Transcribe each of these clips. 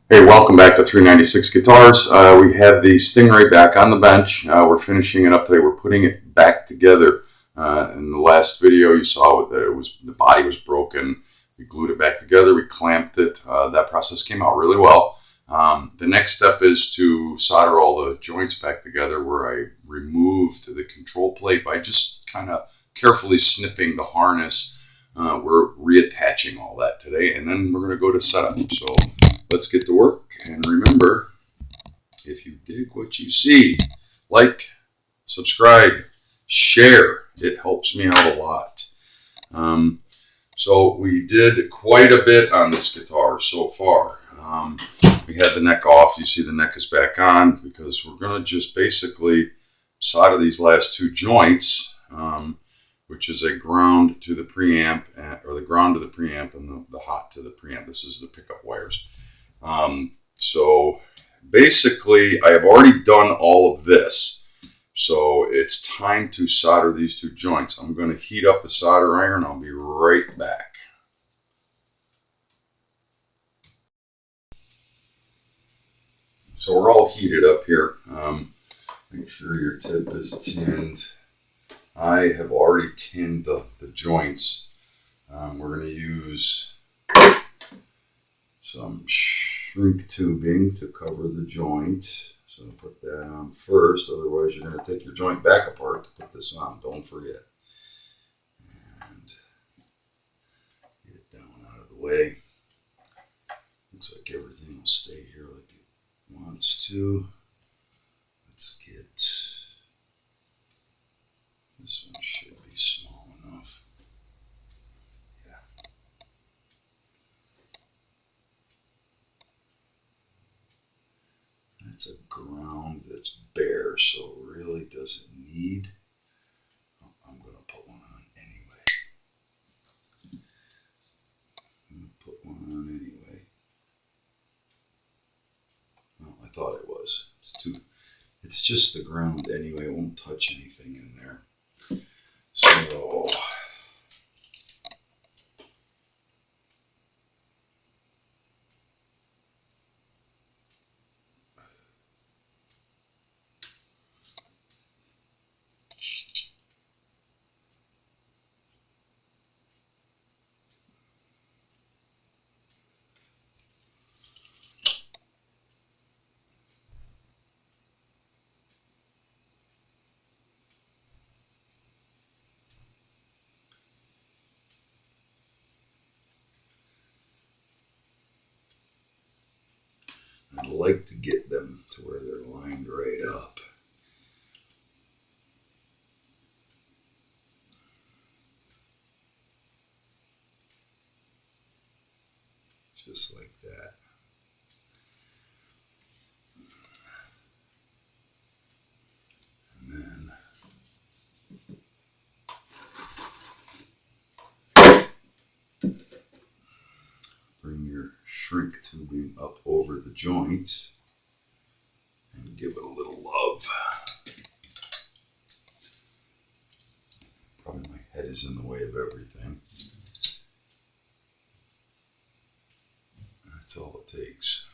Hey, welcome back to 396 Guitars. We have the Stingray back on the bench. We're finishing it up today. We're putting it back together. In the last video, you saw that the body was broken. We glued it back together. We clamped it. That process came out really well. The next step is to solder all the joints back together, where I removed the control plate by just kind of carefully snipping the harness. We're reattaching all that today, and then we're going to go to setup. So let's get to work. And remember, if you dig what you see, like, subscribe, share. It helps me out a lot. So we did quite a bit on this guitar so far. We had the neck off. You see the neck is back on because we're going to just basically solder these last two joints, which is a ground to the preamp, or the ground to the preamp and the hot to the preamp. This is the pickup wires. So basically, I have already done all of this. So it's time to solder these two joints. I'm going to heat up the solder iron. I'll be right back. So we're all heated up here. Make sure your tip is tinned. I have already tinned the joints. We're going to use some shrink tubing to cover the joint. So put that on first, otherwise you're going to take your joint back apart to put this on. Don't forget. And get it down out of the way. Looks like everything will stay here like it wants to. Let's get, this one should be small enough. Yeah. That's a ground that's bare, so it really doesn't need. I'm going to put one on anyway. Well, I thought it was. It's just the ground anyway. It won't touch anything in there. So I'd like to get them to where they're lined right up. Just like that. And then bring your shrink tubing up over the joint and give it a little love. Probably my head is in the way of everything. That's all it takes.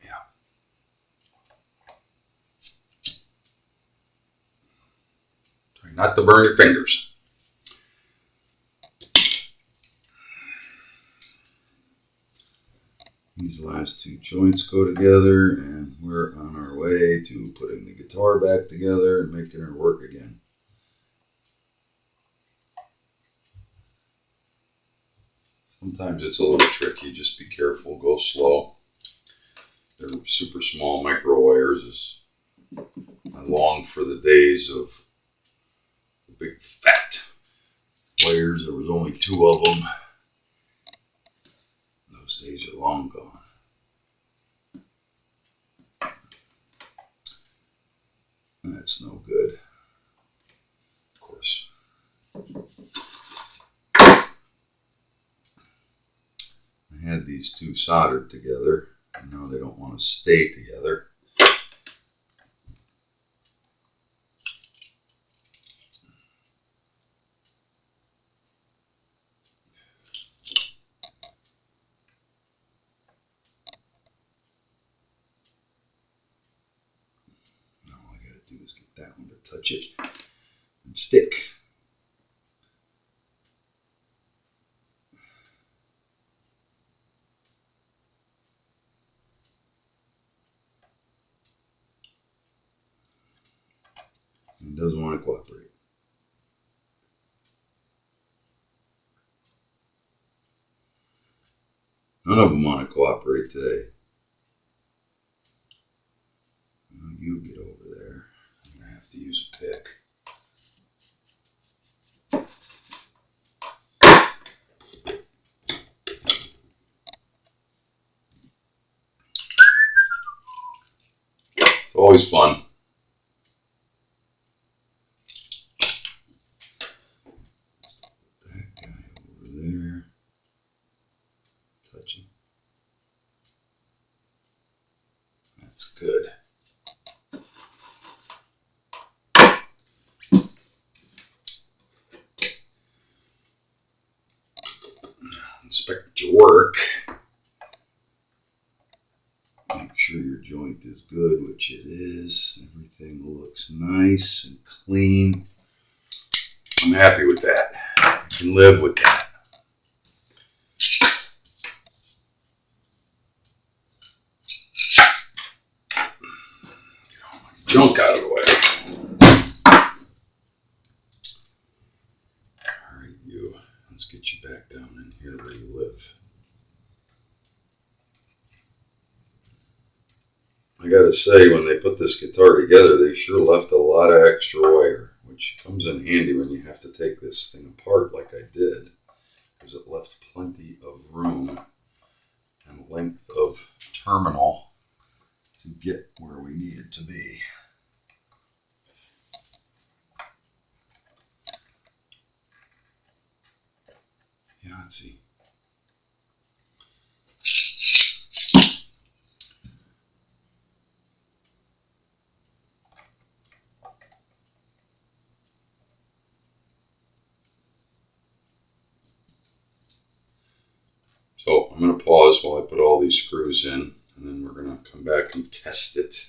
Yeah. Try not to burn your fingers. These last two joints go together, and we're on our way to putting the guitar back together and making her work again. Sometimes it's a little tricky. Just be careful. Go slow. They're super small micro wires. I long for the days of the big fat wires. There was only two of them. Those days are long gone. That's no good. Of course. I had these two soldered together, and now they don't want to stay together. do is get that one to touch it and stick. It doesn't want to cooperate. None of them want to cooperate today. You get over there. I'm going to have to use a pick. It's always fun. That guy over there. Touching. That's good. Inspect your work. Make sure your joint is good, which it is. Everything looks nice and clean. I'm happy with that. I can live with that. Get all my junk out of the way. All right, you. Let's get you back down in here where you live. I gotta say, when they put this guitar together, they sure left a lot of extra wire, which comes in handy when you have to take this thing apart like I did, because it left plenty of room and length of terminal to get where we need it to be. Yahtzee. So I'm going to pause while I put all these screws in, and then we're going to come back and test it.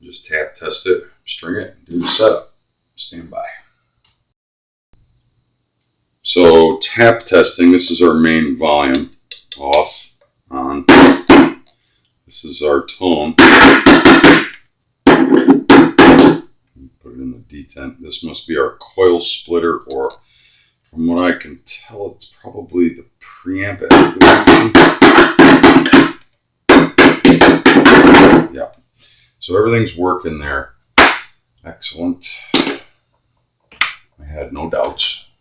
Just tap test it, string it, do the setup. Stand by. So tap testing, this is our main volume. Off, on. This is our tone. Put it in the detent. This must be our coil splitter, or from what I can tell, it's probably the preamp activation. Yeah. So everything's working there. Excellent. I had no doubts.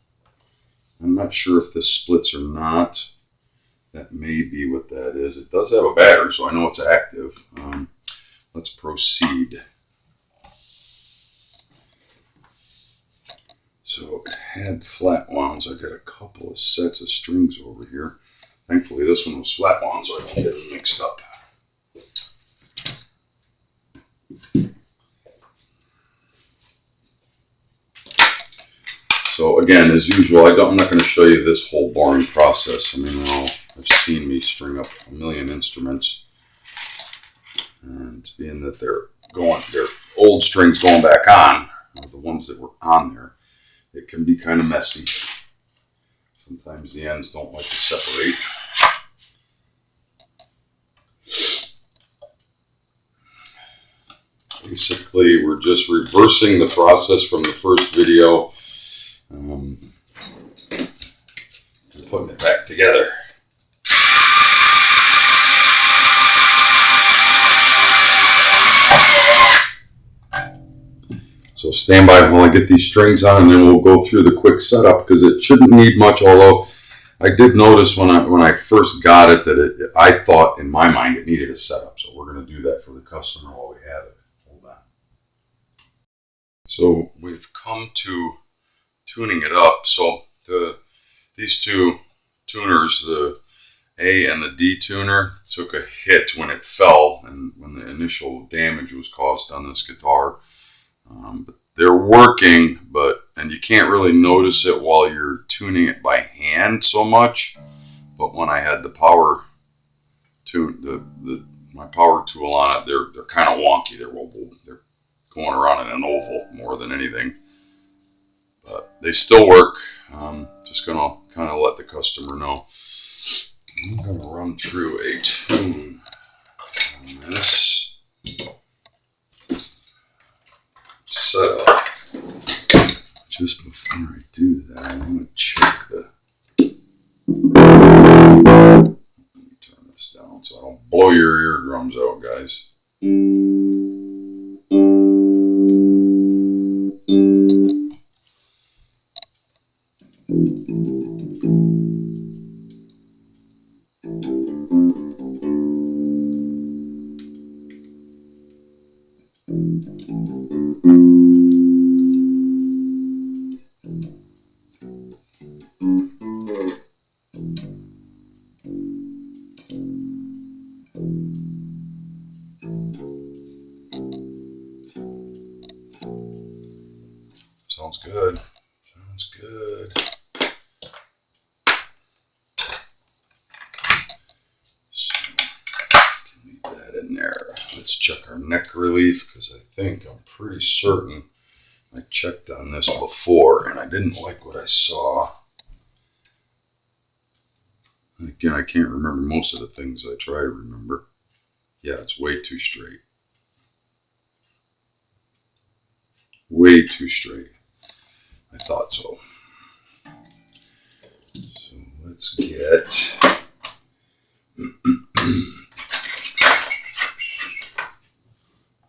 I'm not sure if this splits or not. That may be what that is. It does have a battery, so I know it's active. Let's proceed. So had flat wounds. I got a couple of sets of strings over here. Thankfully this one was flat wound, so I don't get them mixed up. So again, as usual, I'm not going to show you this whole boring process. I mean, I've seen me string up a million instruments, and being that they're old strings going back on, the ones that were on there, it can be kind of messy. Sometimes the ends don't like to separate. Basically, we're just reversing the process from the first video. And putting it back together. So stand by while I get these strings on, and then we'll go through the quick setup, because it shouldn't need much, although I did notice when I first got it that I thought in my mind it needed a setup. So we're going to do that for the customer while we have it. Hold on. So we've come to tuning it up. So these two tuners, the A and the D tuner, took a hit when it fell and when the initial damage was caused on this guitar. But they're working, and you can't really notice it while you're tuning it by hand so much. But when I had the power tune, my power tool on it, they're kind of wonky. They're going around in an oval more than anything. But they still work. Just going to kind of let the customer know. I'm going to run through a tune on this setup. Just before I do that, I'm going to check the... Let me turn this down so I don't blow your eardrums out, guys. Sounds good. Sounds good. So, can leave that in there. Let's check our neck relief because I'm pretty certain I checked on this before and I didn't like what I saw. Again, I can't remember most of the things I try to remember. Yeah, it's way too straight. Way too straight. I thought so. So let's get...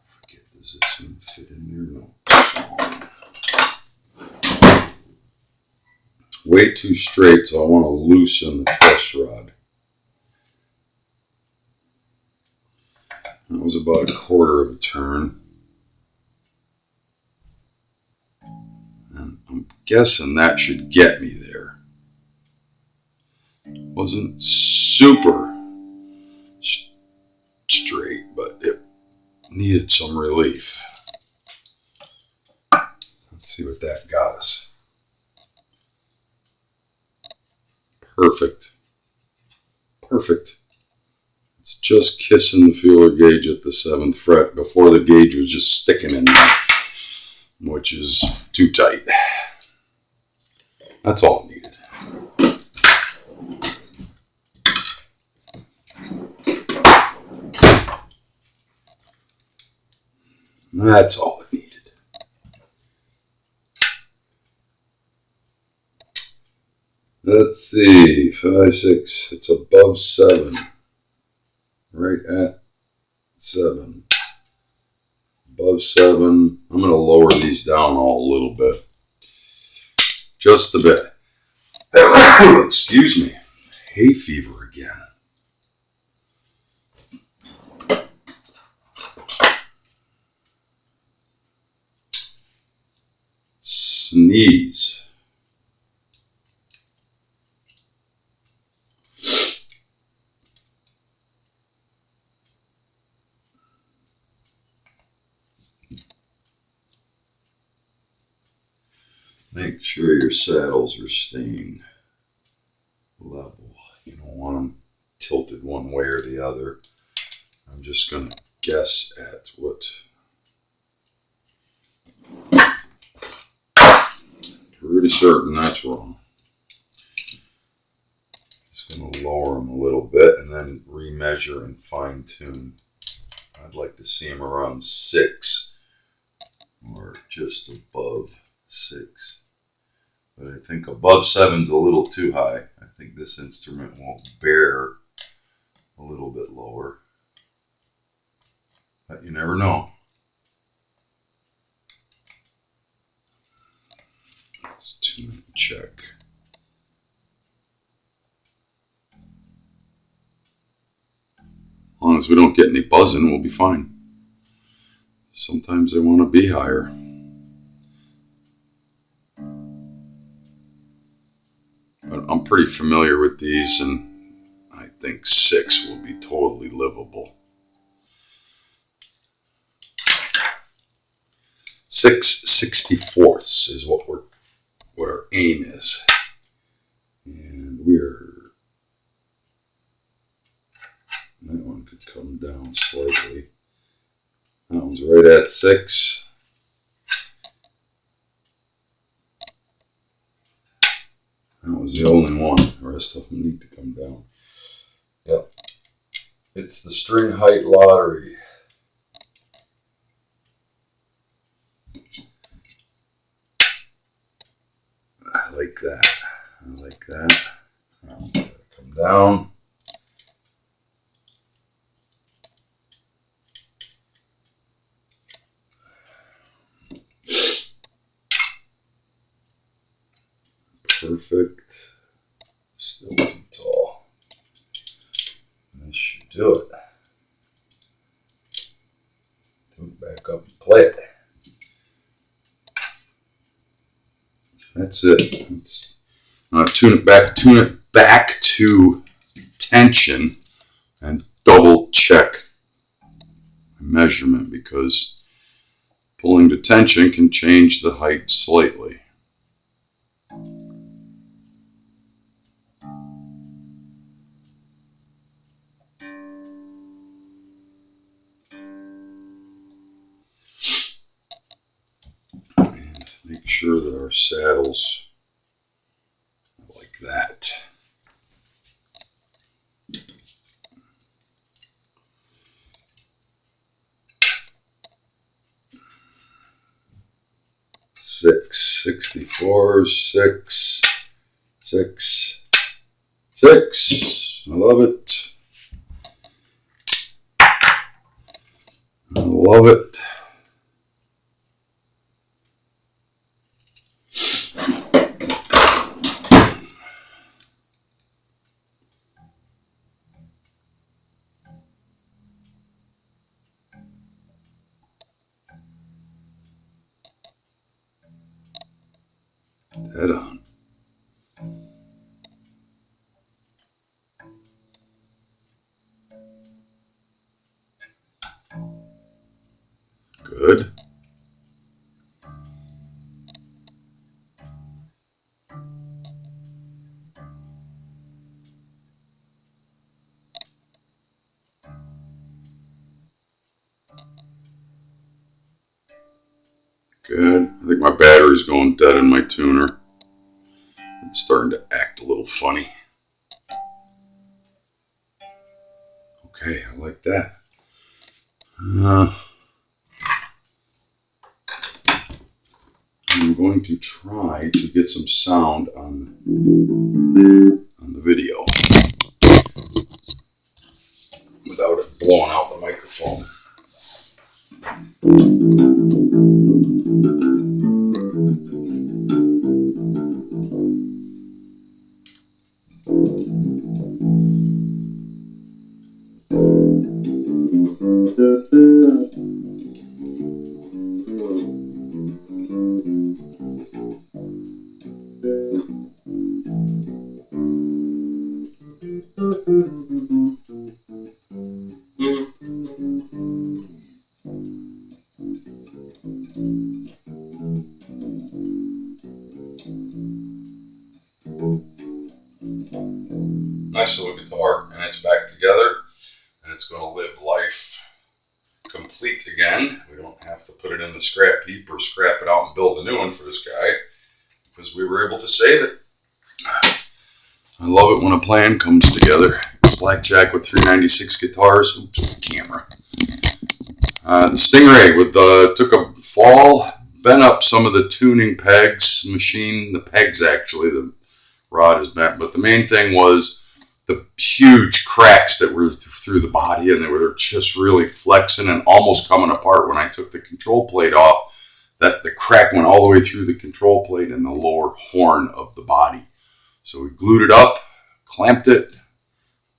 Forget, does this even fit in there? No. Way too straight, so I want to loosen the truss rod. That was about 1/4 of a turn. And I'm guessing that should get me there. Wasn't super straight, but it needed some relief. Let's see what that got us. Perfect. Perfect. It's just kissing the feeler gauge at the 7th fret before the gauge was just sticking in there, which is too tight. That's all it needed. That's all it needed. Let's see, 5, 6, it's above 7. Right at 7. Above 7. I'm going to lower these down all a little bit. Just a bit. Excuse me. Hay fever again. Sneeze. Make sure your saddles are staying level. You don't want them tilted one way or the other. I'm just going to guess at what. Pretty certain that's wrong. Just going to lower them a little bit and then remeasure and fine tune. I'd like to see them around 6 or just above 6. But I think above 7's a little too high. I think this instrument won't bear a little bit lower. But you never know. Let's tune check. As long as we don't get any buzzing, we'll be fine. Sometimes they want to be higher. But I'm pretty familiar with these, and I think 6 will be totally livable. 6/64 is what our aim is, and that one could come down slightly. That one's right at 6. That was the only one. The rest of them need to come down. Yep. It's the string height lottery. I like that. I like that. Come down. Perfect. Still too tall. This should do it. Tune it back up and play it. That's it. Tune it back to tension and double check measurement, because pulling to tension can change the height slightly. And make sure that our saddles are like that. Six, 64s, 6, 6, 6. I love it. I love it. Head on. Good. Good. I think my battery's going dead in my tuner. It's starting to act a little funny. Okay, I like that. I'm going to try to get some sound on the video without it blowing out the microphone. Nice little guitar, and it's back together, and it's going to live life complete again. We don't have to put it in the scrap heap or scrap it out and build a new one for this guy, because we were able to save it. I love it when a plan comes together. It's Blackjack with 396 guitars. Oops, camera. The Stingray took a fall, bent up some of the tuning pegs, the pegs actually, the rod is bent, but the main thing was the huge cracks that were through the body, and they were just really flexing and almost coming apart when I took the control plate off. That the crack went all the way through the control plate and the lower horn of the body. So we glued it up, clamped it.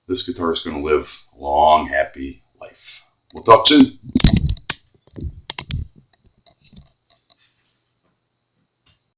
This guitar is going to live a long, happy life. We'll talk soon.